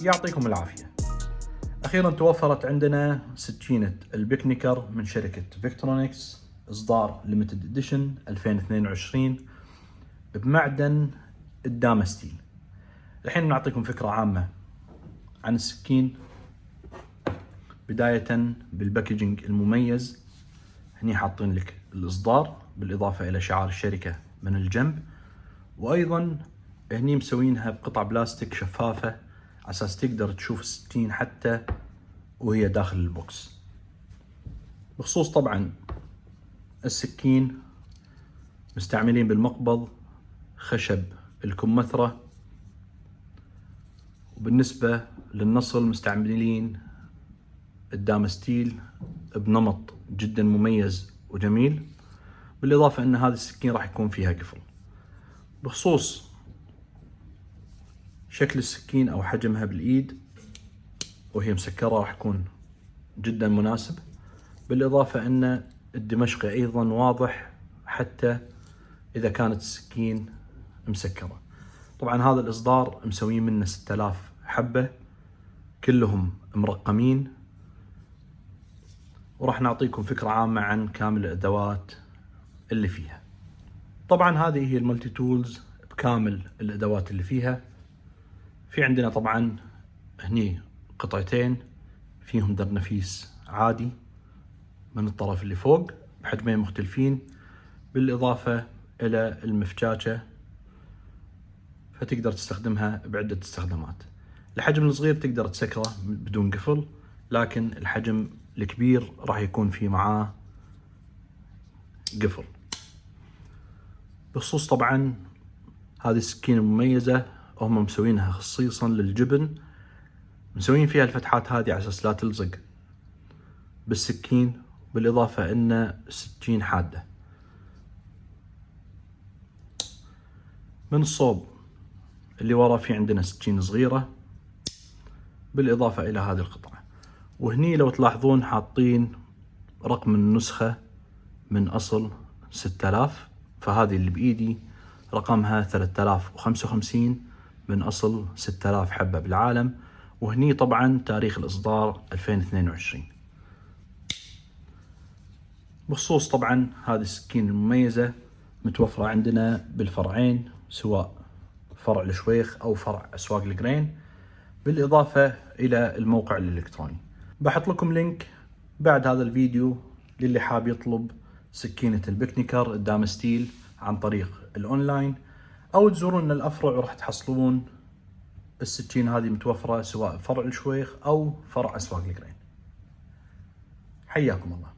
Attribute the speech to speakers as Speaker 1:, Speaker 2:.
Speaker 1: يعطيكم العافية. أخيرا توفرت عندنا سكينة البيكنيكر من شركة فيكترونيكس إصدار ليميتد إديشن 2022 بمعدن الدامستيل. الحين نعطيكم فكرة عامة عن السكين، بداية بالباكجينج المميز. هني حاطين لك الإصدار بالإضافة إلى شعار الشركة من الجنب، وأيضا هني مسوينها بقطع بلاستيك شفافة على أساس تقدر تشوف السكين حتى وهي داخل البوكس. بخصوص طبعا السكين مستعملين بالمقبض خشب الكمثرى، وبالنسبة للنصل مستعملين الدامستيل بنمط جدا مميز وجميل، بالإضافة أن هذه السكين راح يكون فيها قفل. بخصوص شكل السكين أو حجمها بالإيد وهي مسكرة راح يكون جدا مناسب، بالإضافة أن الدمشقي أيضا واضح حتى إذا كانت السكين مسكرة. طبعا هذا الإصدار مسوين منه 6000 حبة كلهم مرقمين، وراح نعطيكم فكرة عامة عن كامل الأدوات اللي فيها. طبعا هذه هي الملتي تولز بكامل الأدوات اللي فيها. في عندنا طبعا هني قطعتين فيهم درنفيس عادي من الطرف اللي فوق بحجمين مختلفين، بالإضافة إلى المفجاجة فتقدر تستخدمها بعدة استخدامات. الحجم الصغير تقدر تسكره بدون قفل، لكن الحجم الكبير راح يكون فيه معاه قفل. بخصوص طبعا هذه السكينة المميزة، هم مسوينها خصيصا للجبن، مسوين فيها الفتحات هذه على اساس لا تلزق بالسكين، بالاضافة ان السكين حادة. من الصوب اللي ورا في عندنا سكين صغيرة بالاضافة الى هذه القطعة، وهني لو تلاحظون حاطين رقم النسخة من اصل 6000، فهذه اللي بايدي رقمها 3055 من اصل 6000 حبة بالعالم، وهني طبعا تاريخ الاصدار 2022. بخصوص طبعا هذه السكين المميزة متوفرة عندنا بالفرعين، سواء فرع الشويخ او فرع اسواق القرين، بالاضافة الى الموقع الالكتروني. بحط لكم لينك بعد هذا الفيديو للي حاب يطلب سكينة البيكنيكر الدامستيل عن طريق الاونلاين، او تزورون الافرع وراح تحصلون السكين هذه متوفرة سواء فرع الشويخ او فرع اسواق القرين. حياكم الله.